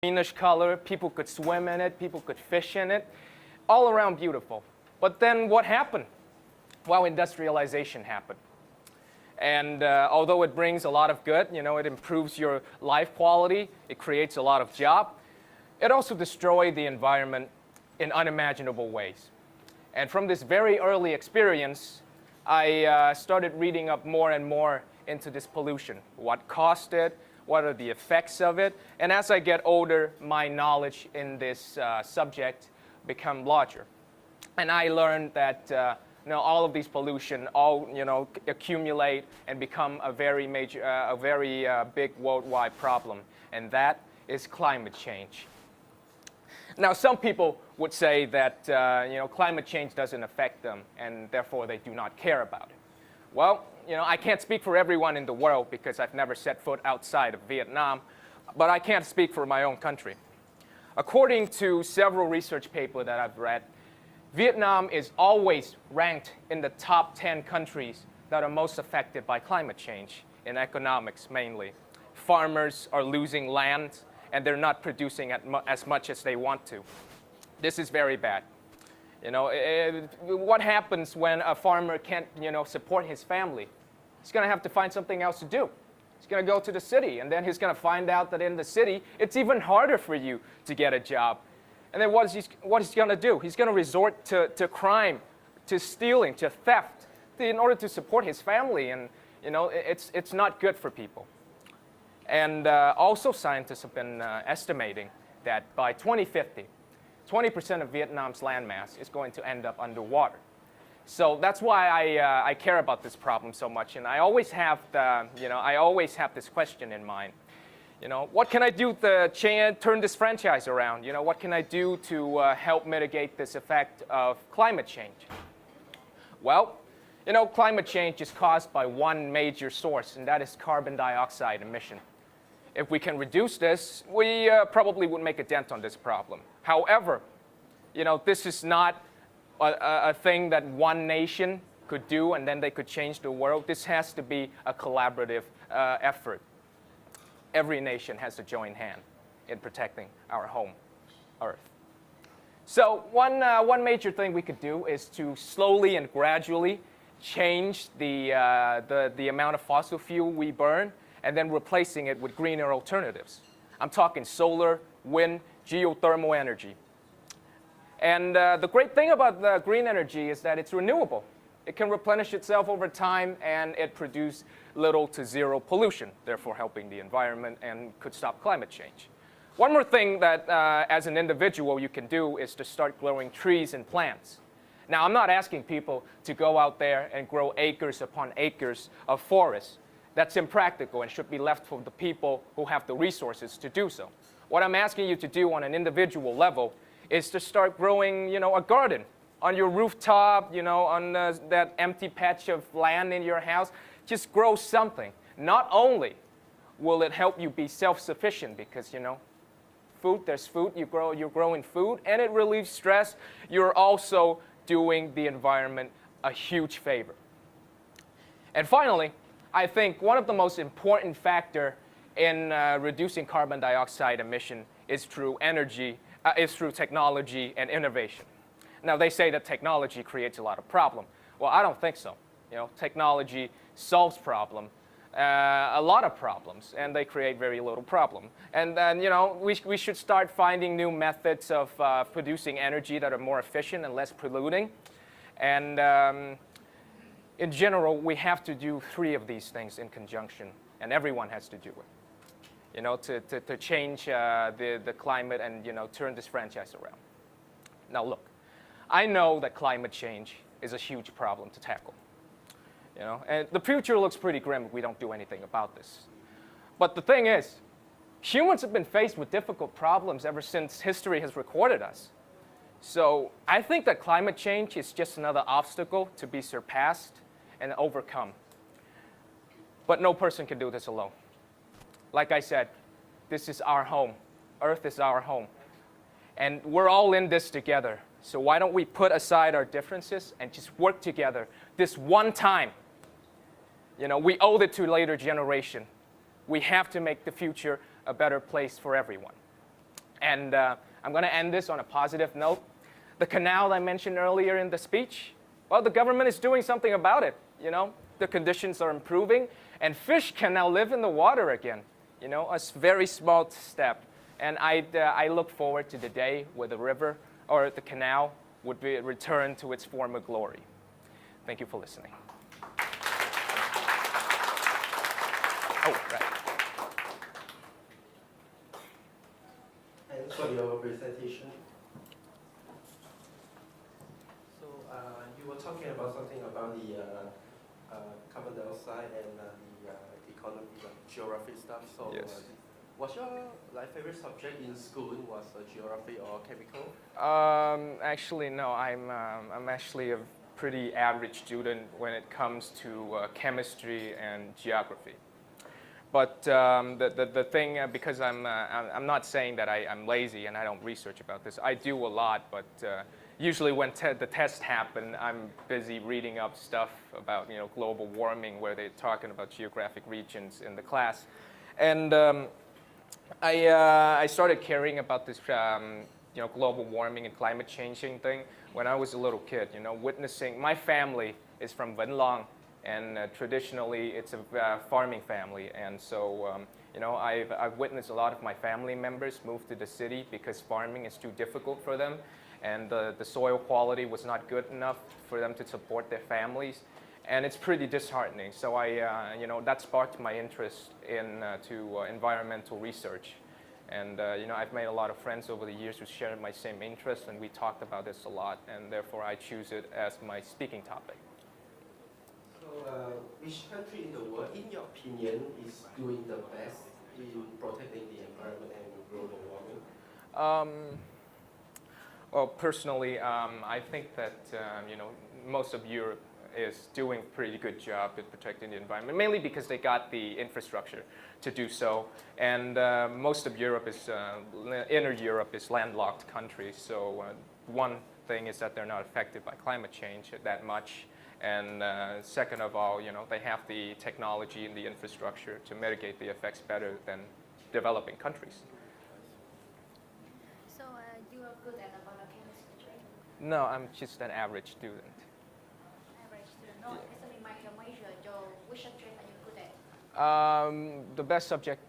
greenish color. People could swim in it. People could fish in it. All around beautiful. But then what happened? Well, industrialization happened. And although it brings a lot of good, it improves your life quality, it creates a lot of jobs, it also destroyed the environment in unimaginable ways. And from this very early experience, I started reading up more and more into this pollution, what caused it, what are the effects of it. And as I get older, my knowledge in this subject become larger. And I learned that all of these pollution accumulate and become a very big worldwide problem, and that is climate change. Now, some people would say that climate change doesn't affect them, and therefore they do not care about it. Well, I can't speak for everyone in the world because I've never set foot outside of Vietnam, but I can't speak for my own country. According to several research papers that I've read, Vietnam is always ranked in the top 10 countries that are most affected by climate change, in economics mainly. Farmers are losing land, and they're not producing as much as they want to. This is very bad. What happens when a farmer can't support his family? He's going to have to find something else to do. He's going to go to the city, and then he's going to find out that in the city, it's even harder for you to get a job. And then what is he going to do? He's going to resort to crime, to stealing, to theft, in order to support his family. And it's not good for people. And also scientists have been estimating that by 2050, 20% of Vietnam's landmass is going to end up underwater. So that's why I care about this problem so much. And I always have this question in mind. What can I do to turn this franchise around? What can I do to help mitigate this effect of climate change? Well, climate change is caused by one major source, and that is carbon dioxide emission. If we can reduce this, we probably would make a dent on this problem. However, this is not a thing that one nation could do and then they could change the world. This has to be a collaborative effort. Every nation has to join hand in protecting our home, Earth. So one major thing we could do is to slowly and gradually change the amount of fossil fuel we burn and then replacing it with greener alternatives. I'm talking solar, wind, geothermal energy. And the great thing about the green energy is that it's renewable. It can replenish itself over time, and it produces little to zero pollution, therefore helping the environment and could stop climate change. One more thing that as an individual you can do is to start growing trees and plants. Now, I'm not asking people to go out there and grow acres upon acres of forests. That's impractical and should be left for the people who have the resources to do so. What I'm asking you to do on an individual level is to start growing, a garden on your rooftop, on that empty patch of land in your house. Just grow something. Not only will it help you be self-sufficient because, food, there's food, you're growing food, and it relieves stress. You're also doing the environment a huge favor. And finally, I think one of the most important factors in reducing carbon dioxide emission is through technology and innovation. Now, they say that technology creates a lot of problem. Well, I don't think so. Technology solves a lot of problems, and they create very little problem. And then, we should start finding new methods of producing energy that are more efficient and less polluting. And in general, we have to do 3 of these things in conjunction, and everyone has to do it, to change the climate and, turn this franchise around. Now, look, I know that climate change is a huge problem to tackle. And the future looks pretty grim if we don't do anything about this. But the thing is, humans have been faced with difficult problems ever since history has recorded us. So I think that climate change is just another obstacle to be surpassed and overcome. But no person can do this alone. Like I said, this is our home. Earth is our home. And we're all in this together. So why don't we put aside our differences and just work together this one time? We owe it to later generation. We have to make the future a better place for everyone. And I'm going to end this on a positive note. The canal I mentioned earlier in the speech, well, the government is doing something about it. You know, the conditions are improving, and fish can now live in the water again. You know, a very small step. And I look forward to the day where the river or the canal would be returned to its former glory. Thank you for listening. Oh, right. Thanks for your presentation. So you were talking about something about the carbon dioxide and the economy, geography stuff. So Yes. what's your favorite subject in school? Was geography or chemical? Actually, no. I'm actually a pretty average student when it comes to chemistry and geography. But the thing, because I'm not saying that I'm lazy and I don't research about this. I do a lot, but usually when the tests happen, I'm busy reading up stuff about global warming, where they're talking about geographic regions in the class, and I started caring about this global warming and climate changing thing when I was a little kid. Witnessing. My family is from Vĩnh Long. And traditionally, it's a farming family, and so I've witnessed a lot of my family members move to the city because farming is too difficult for them, and the soil quality was not good enough for them to support their families, and it's pretty disheartening. So that sparked my interest to environmental research, and I've made a lot of friends over the years who share my same interests, and we talked about this a lot, and therefore I choose it as my speaking topic. Which country in the world, in your opinion, is doing the best in protecting the environment and global warming? Well, personally, I think that most of Europe is doing a pretty good job at protecting the environment, mainly because they got the infrastructure to do so. And most of Europe is, inner Europe is landlocked countries. So one thing is that they're not affected by climate change that much. And second of all, they have the technology and the infrastructure to mitigate the effects better than developing countries. So you are good at biochemistry? No, I'm just an average student. Average student. No, actually my major, which subject are you good at? The best subject,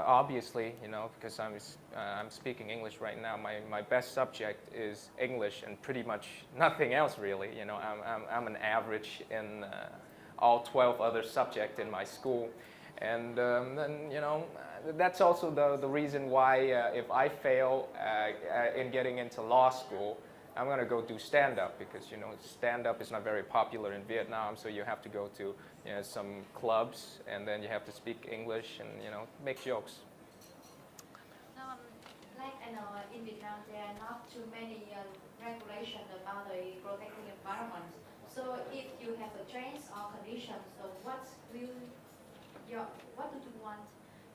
obviously, because I'm speaking English right now. My best subject is English, and pretty much nothing else really. I'm an average in all 12 other subjects in my school, and that's also the reason why if I fail in getting into law school, I'm going to go do stand-up, because stand-up is not very popular in Vietnam, so you have to go to some clubs, and then you have to speak English and make jokes. Like I know in Vietnam there are not too many regulations about the protecting environment. So if you have a chance or condition, so what do you want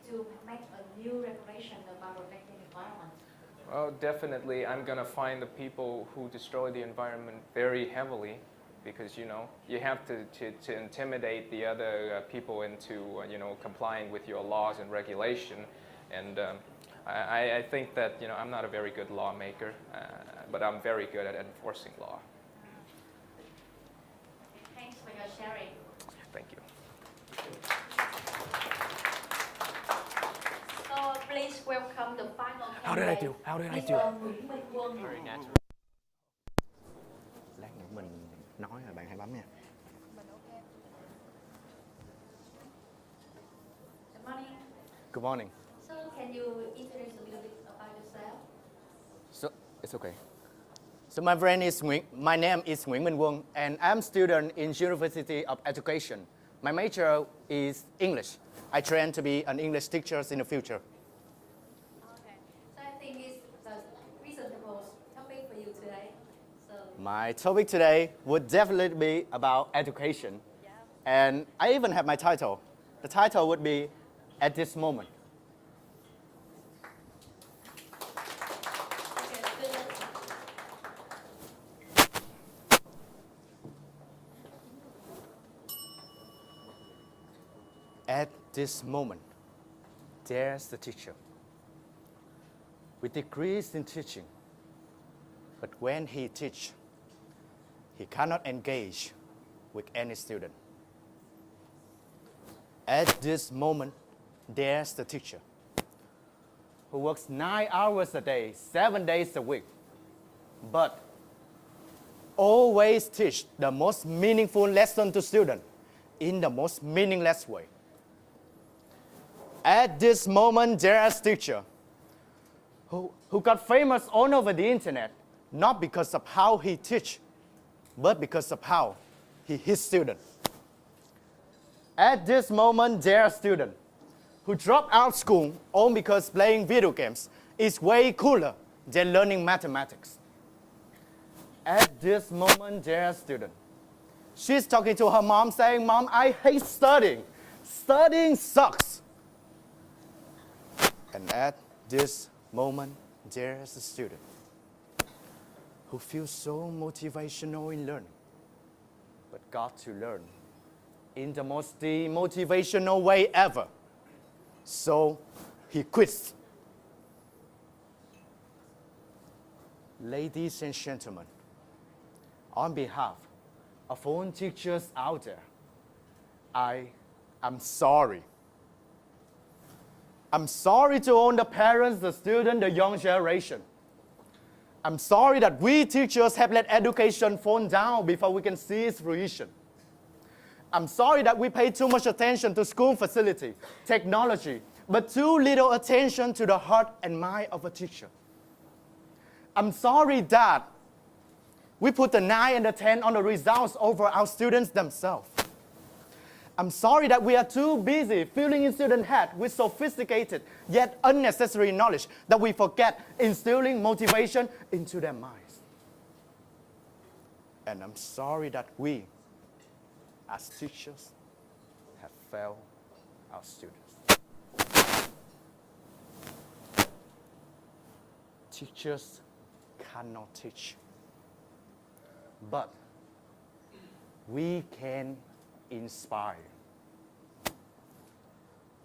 to make a new regulation about protecting environment? Well, definitely, I'm going to find the people who destroy the environment very heavily, because you have to intimidate the other people into complying with your laws and regulation, and I think that I'm not a very good lawmaker, but I'm very good at enforcing law. Thanks for your sharing. Thank you. So please welcome the final candidate. How did I do? How did I do? Mr. Nguyễn Minh Quân. Very natural. Lát nữa mình nói rồi bạn hãy bấm nha. Good morning. Good morning. So can you introduce a little bit about yourself? So it's okay. So my name is Nguyễn Minh Quân, and I'm student in University of Education. My major is English. I train to be an English teacher in the future. Okay. So I think it's the reasonable topic for you today. So My topic today would definitely be about education. yeah. And I even have my title. The title would be At This Moment. Okay, good. At this moment, there's the teacher. with degrees in teaching. But when he teaches, he cannot engage with any student. At this moment, there's the teacher who works 9 hours a day, 7 days a week, but always teach the most meaningful lesson to students in the most meaningless way. At this moment, there's a teacher who got famous all over the internet, not because of how he teach, but because of how he his students. At this moment, there are students who drop out school all because playing video games is way cooler than learning mathematics. At this moment, there are students. She's talking to her mom saying, "Mom, I hate studying. Studying sucks." And at this moment, there is a student who feels so motivational in learning, but got to learn in the most demotivational way ever. So he quits. Ladies and gentlemen, on behalf of all teachers out there, I am sorry. I'm sorry to all the parents, the students, the young generation. I'm sorry that we teachers have let education fall down before we can see its fruition. I'm sorry that we pay too much attention to school facility, technology, but too little attention to the heart and mind of a teacher. I'm sorry that we put the 9 and the 10 on the results over our students themselves. I'm sorry that we are too busy filling in students' heads with sophisticated yet unnecessary knowledge that we forget instilling motivation into their minds. And I'm sorry that we, as teachers, have failed our students. Teachers cannot teach, but we can inspire.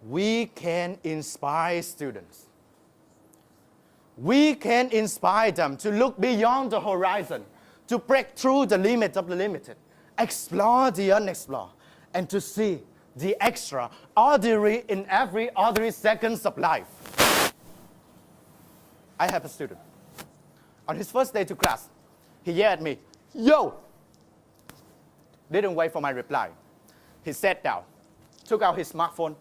We can inspire students. We can inspire them to look beyond the horizon, to break through the limit of the limited, explore the unexplored, and to see the extraordinary in every ordinary seconds of life. I have a student. On his first day to class, he yelled at me, "Yo!" Didn't wait for my reply. He sat down, took out his smartphone,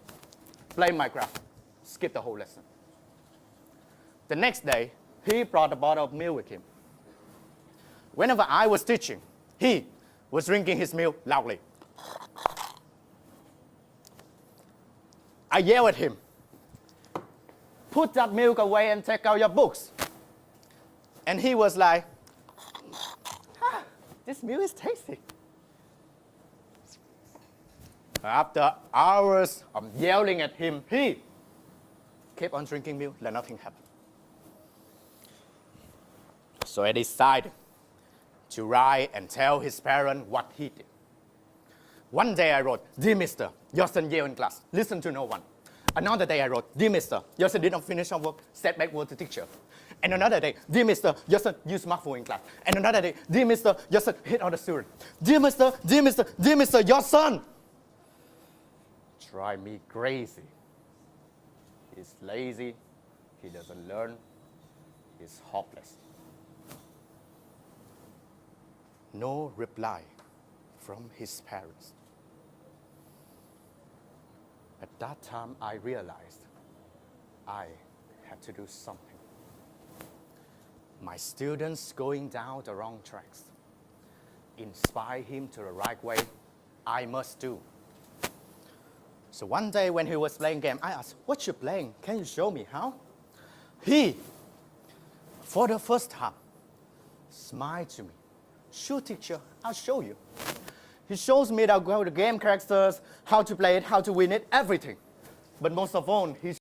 played Minecraft, skipped the whole lesson. The next day, he brought a bottle of milk with him. Whenever I was teaching, he was drinking his milk loudly. I yelled at him, "Put that milk away and take out your books." And he was like, "This milk is tasty." After hours of yelling at him, he kept on drinking milk like nothing happened. So I decided to write and tell his parents what he did. One day I wrote, "Dear Mister, your son yelled in class, listen to no one." Another day I wrote, "Dear Mister, your son did not finish homework, said backward to teacher." And another day, "Dear Mister, your son used smartphone in class." And another day, "Dear Mister, your son hit on the student." Dear Mister, dear Mister, dear Mister, your son drive me crazy. He's lazy, he doesn't learn, he's hopeless. No reply from his parents. At that time, I realized I had to do something. My students going down the wrong tracks. Inspire him to the right way, I must do. So one day when he was playing game, I asked, "What you playing? Can you show me how?" He, for the first time, smiled to me. "Sure, teacher, I'll show you." He shows me the game characters, how to play it, how to win it, everything. But most of all, he